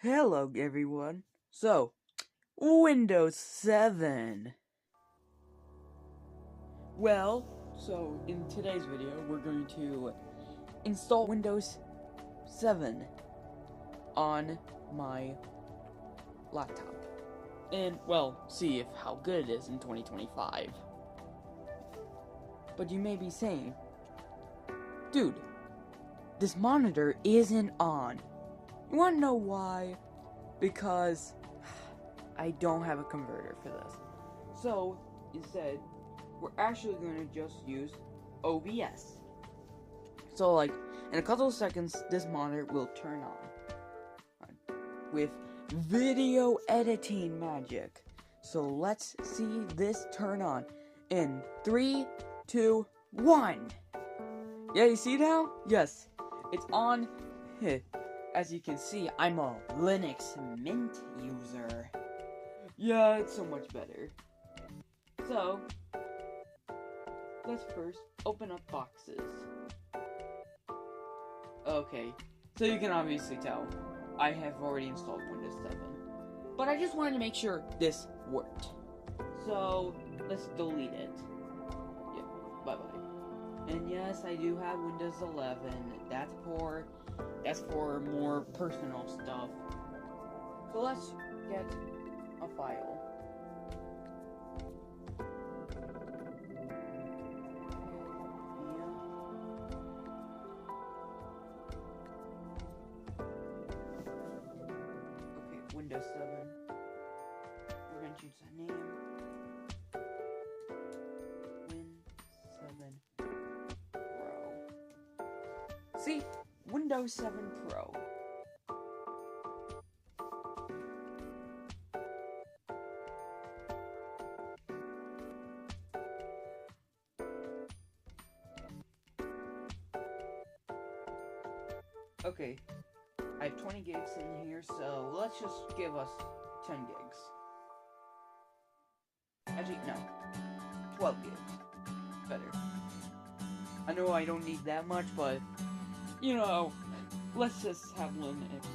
Hello everyone. So, Windows 7. In today's video, we're going to install Windows 7 on my laptop. And, see if how good it is in 2025. But you may be saying, dude, this monitor isn't on. You wanna know why? Because I don't have a converter for this. So, instead, we're actually going to just use OBS. So, in a couple of seconds, this monitor will turn on. With video editing magic. So, let's see this turn on. In 3, 2, 1. Yeah, you see now? Yes, it's on. As you can see, I'm a Linux Mint user. Yeah, it's so much better. So, let's first open up boxes. Okay, so you can obviously tell, I have already installed Windows 7. But I just wanted to make sure this worked. So, let's delete it. Yeah, bye-bye. And yes, I do have Windows 11. That's for more personal stuff. So let's get a file. Okay, Windows 7. We're gonna choose a name. Win7 Pro. See? Windows 7 Pro. Okay, I have 20 gigs in here, so let's just give us 10 gigs. Actually, no, 12 gigs. Better. I know I don't need that much, but you know, let's just have Linux.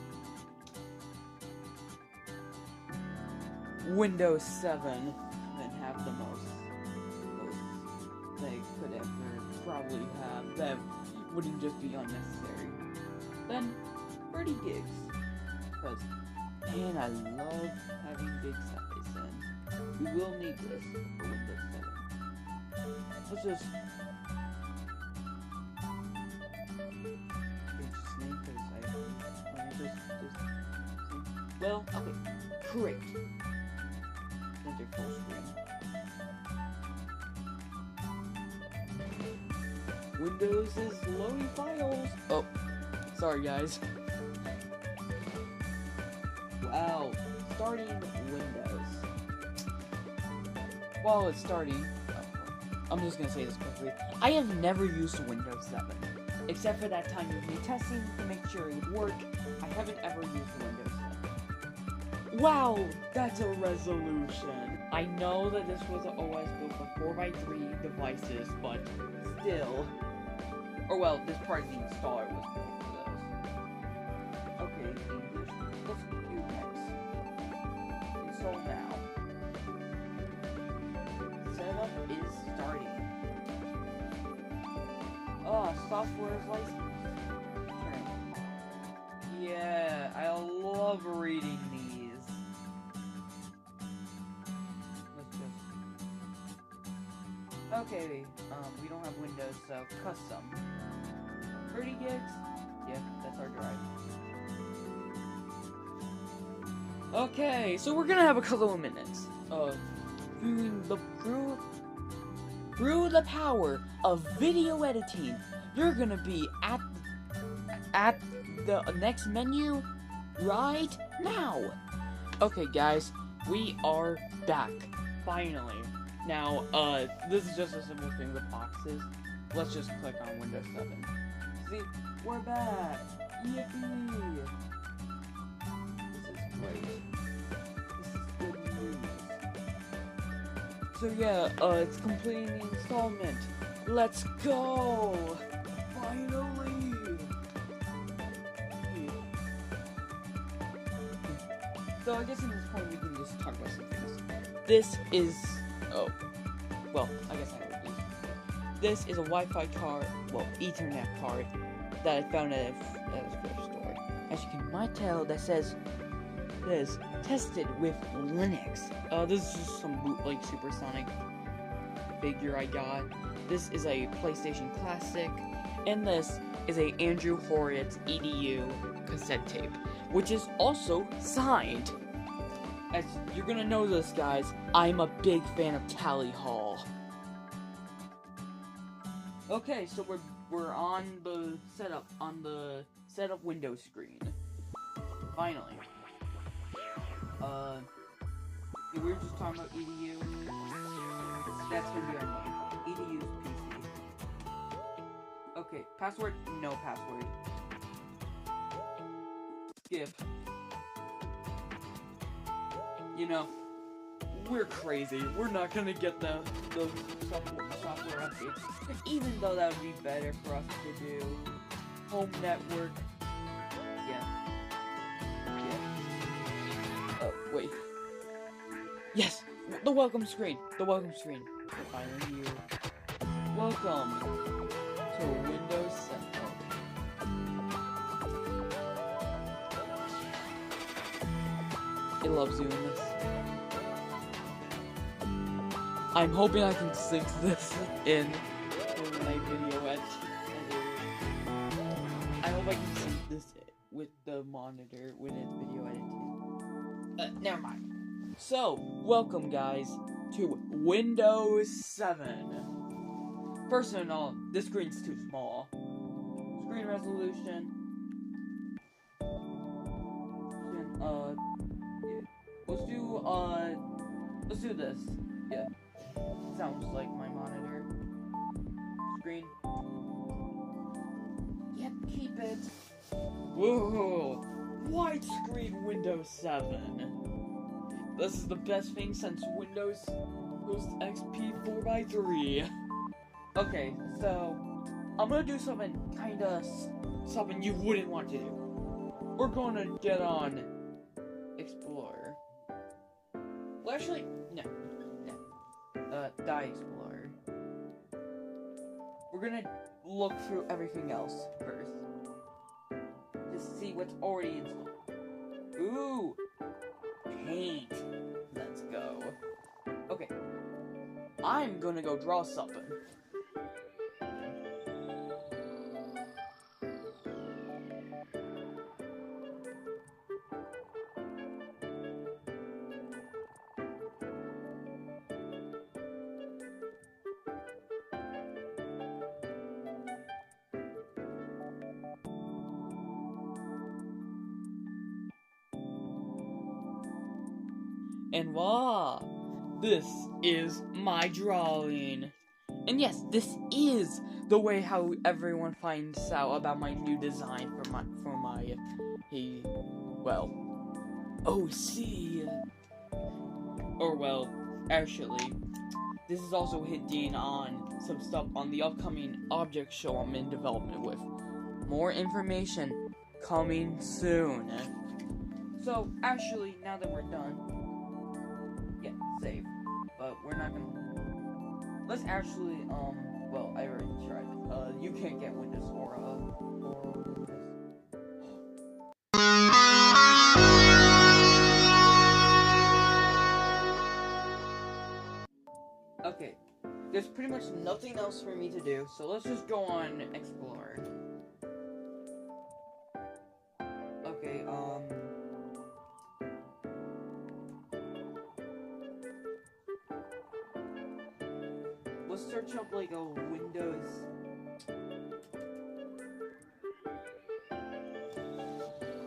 Windows 7 then have the most they could ever probably have that wouldn't just be unnecessary. Then 30 gigs. Because, man, I love having big size, and we will need this for Windows 7. Let's just okay, great. Enter full screen. Windows is loading files. Oh, sorry guys. Wow, starting Windows. While it's starting, I'm just gonna say this quickly. I have never used Windows 7. Except for that time of me testing to make sure it would work. I haven't ever used Windows 7. Wow, that's a resolution. I know that this was an OS built for 4x3 devices, but still. Or this part of the installer was built for those. Okay, English. Let's do next. Install now. Setup is starting. Oh, software is licensed. Yeah, I love reading these. Let's just... Okay, we don't have Windows, so custom. 30 gigs? Yeah, that's our drive. Okay, so we're gonna have a couple of minutes of through the power of video editing. You're gonna be at the next menu right now. Okay guys, we are back finally. Now this is just a simple thing with boxes. Let's just click on Windows 7. See, we're back. Yippee. This is great. This is good news. So yeah, it's completing the installment. Let's go! Finally! So I guess at this point we can just talk about something else. This is, oh, well, I guess I would do. This is a Wi-Fi card, well, Ethernet card, that I found at a thrift store. As you might tell, that says, this tested with Linux. This is just some bootleg Supersonic figure I got. This is a PlayStation Classic, and this is a Andrew Horowitz EDU cassette tape, which is also signed. As you're gonna know this, guys, I'm a big fan of Tally Hall. Okay, so we're on the setup window screen. Finally. We were just talking about EDU. That's gonna be our name. EDU's PC. Okay, password? No password. Skip. You know, we're crazy. We're not gonna get the software updates. Even though that would be better for us to do. Home network. Yeah. Oh, wait. Yes! The welcome screen! The welcome screen. We're finally here. Welcome to Windows 7. It loves doing this. I'm hoping I can sync this in my video edit. I hope I can sync this with the monitor when it's video edited. Never mind. So, welcome guys to Windows 7. First of all, this screen's too small. Screen resolution. Let's do this. Yeah. Sounds like my monitor. Screen. Yep, keep it. Whoa! Widescreen Windows 7. This is the best thing since Windows Post XP 4x3. Okay, so I'm gonna do something something you wouldn't want to do. We're gonna get on Explorer. Well, actually, no. Die Explorer. We're gonna look through everything else first. Just see what's already installed. Ooh! Paint. Let's go. Okay. I'm gonna go draw something. And voila! This is my drawing. And yes, this is the way how everyone finds out about my new design for my OC. Or well, actually, this is also hinting on some stuff on the upcoming object show I'm in development with. More information coming soon. So, actually, now that we're done, yeah, save. But we're not gonna... Let's actually, well, I already tried. You can't get Windows or Okay, there's pretty much nothing else for me to do, so let's just go on Explorer. Okay, let's search up like a Windows.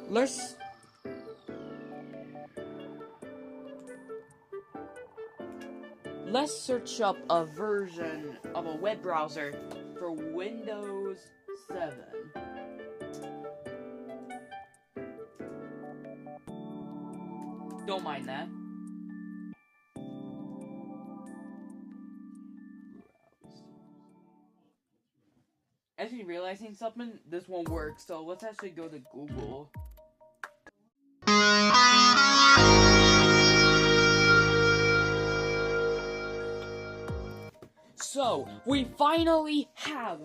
Let's search up a version of a web browser for Windows 7. Don't mind that. Actually realizing something, this won't work, so let's actually go to Google. So, we finally have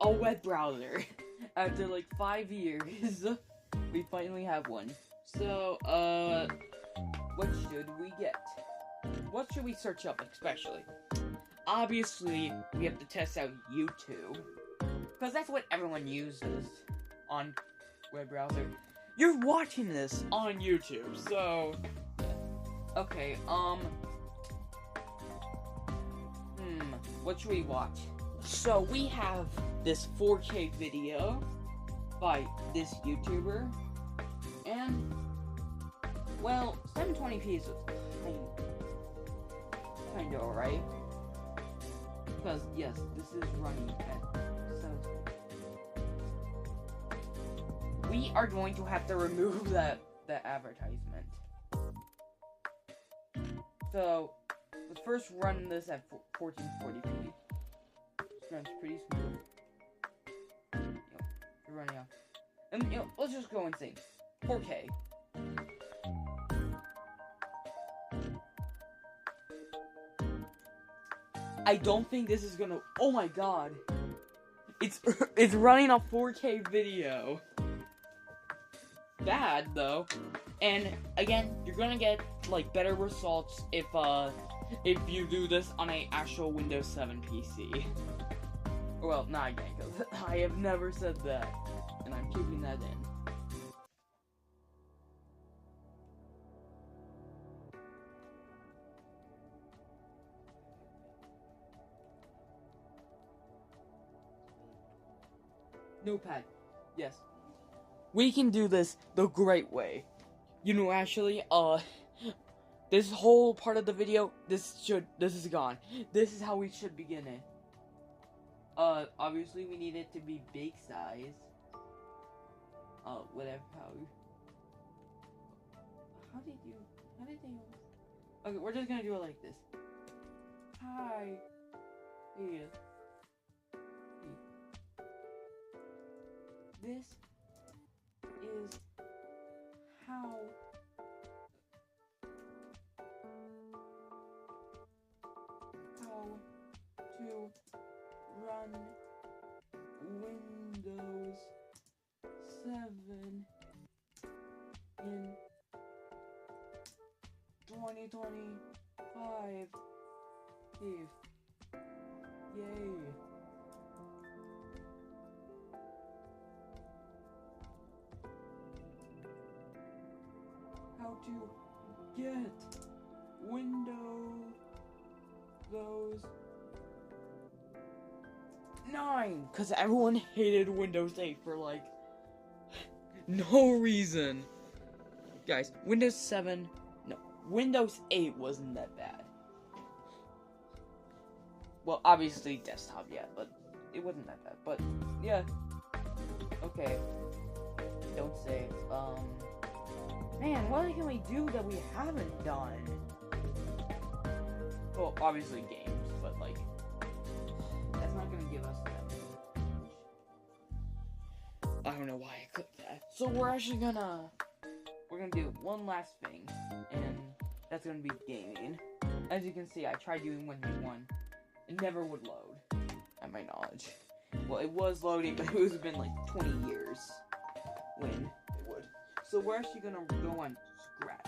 a web browser. After like 5 years, we finally have one. So, what should we get? What should we search up, especially? Obviously, we have to test out YouTube. Because that's what everyone uses on web browser. You're watching this on YouTube, so... Okay, what should we watch? So, we have this 4K video by this YouTuber, and, well, 720p is kinda alright. Because, yes, this is running at 720p. We are going to have to remove that advertisement. So, let's first run this at 1440p. This runs pretty smooth. You're running out. And, let's just go insane. 4K. I don't think this is gonna... Oh my god. It's running a 4K video. Bad, though. And, again, you're gonna get, like, better results if you do this on a actual Windows 7 PC. Well, not again, because I have never said that. And I'm keeping that in. Notepad. Yes. We can do this the great way. You know, actually, this whole part of the video, this is gone. This is how we should begin it. Obviously we need it to be big size. Whatever, how did they... Okay, we're just gonna do it like this. Hi. Yeah. This is how to run Windows 7 in 2025. Yay. How to get Windows 9, because everyone hated Windows 8 for like no reason. Guys, Windows 8 wasn't that bad. Well, obviously desktop, yeah, but it wasn't that bad. But yeah, okay. Don't say it. Man, what can we do that we haven't done? Well, obviously games, but like, that's not gonna give us that much. I don't know why I clicked that. So we're gonna do one last thing, and that's gonna be gaming. As you can see, I tried doing Windows 1. It never would load, at my knowledge. Well, it was loading, but it was been like 20 years when it would. So we're actually gonna go on Scratch.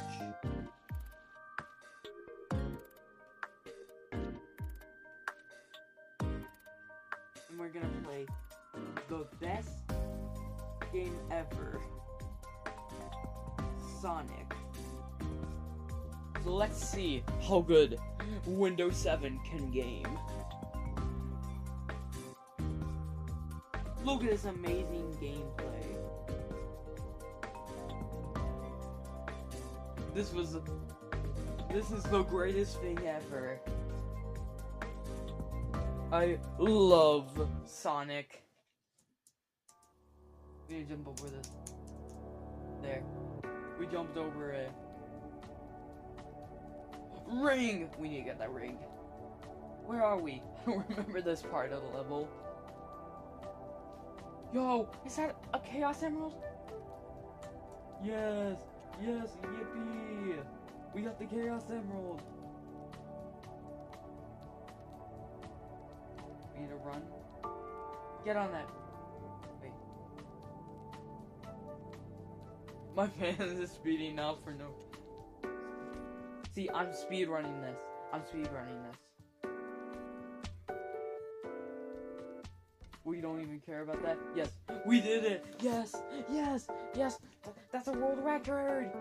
And we're gonna play the best game ever, Sonic. So let's see how good Windows 7 can game. Look at this amazing gameplay. This is the greatest thing ever. I love Sonic. We need to jump over this. There. We jumped over it. Ring! We need to get that ring. Where are we? I don't remember this part of the level. Yo, is that a Chaos Emerald? Yes, yes, yippee! We got the Chaos Emerald. me to run? Get on that. Wait. My fan is speeding up for no. See, I'm speed running this. We don't even care about that. Yes, we did it. Yes. That's a world record.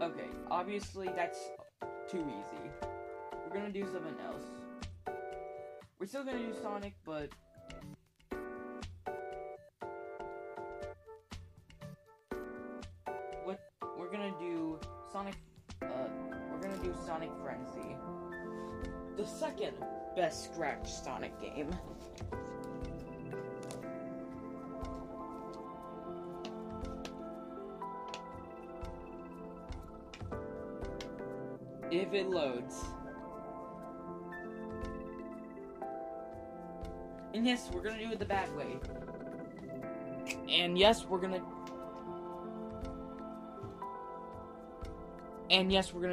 Okay, obviously that's too easy. We're gonna do something else. We're still gonna do Sonic, but what we're gonna do Sonic. We're gonna do Sonic Frenzy, the second best scratch Sonic game. If it loads. And yes, we're gonna do it the bad way. And yes, we're gonna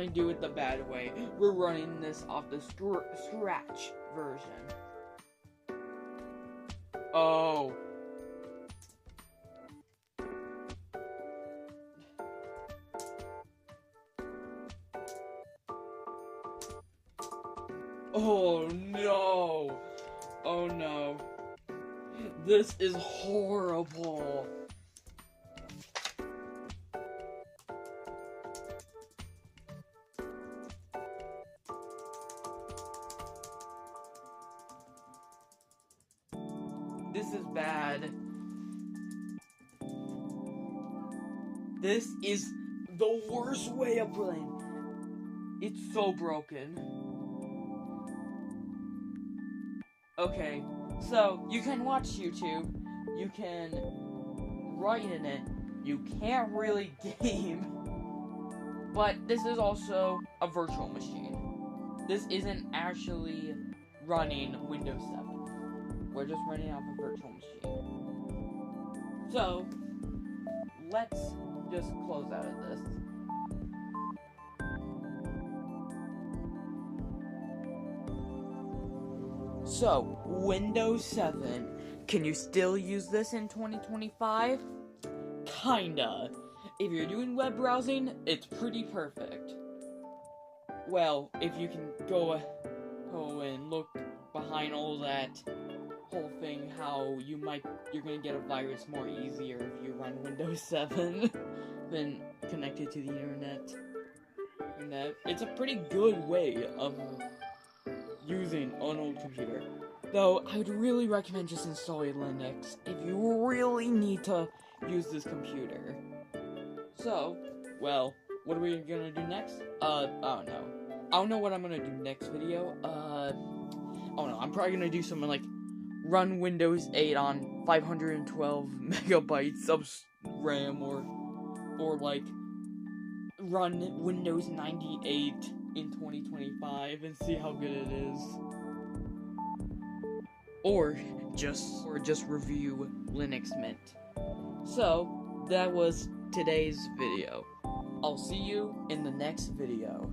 do it the bad way. We're running this off the scratch version. Oh. Oh no. Oh no. This is horrible. This is bad. This is the worst way of playing. It's so broken. Okay, so you can watch YouTube, you can write in it, you can't really game, but this is also a virtual machine. This isn't actually running Windows 7. We're just running off a virtual machine. So, let's just close out of this. So, Windows 7, can you still use this in 2025? Kinda. If you're doing web browsing, it's pretty perfect. Well, if you can go and look behind all that whole thing, how you're gonna get a virus more easier if you run Windows 7 than connected to the internet. It's a pretty good way of using an old computer. Though, I would really recommend just installing Linux if you really need to use this computer. So, well, what are we gonna do next? I don't know. I don't know what I'm gonna do next video. Oh no, I'm probably gonna do something like run Windows 8 on 512 megabytes of RAM, or like run Windows 98 in 2025 and see how good it is. Or just review Linux Mint. So, that was today's video. I'll see you in the next video.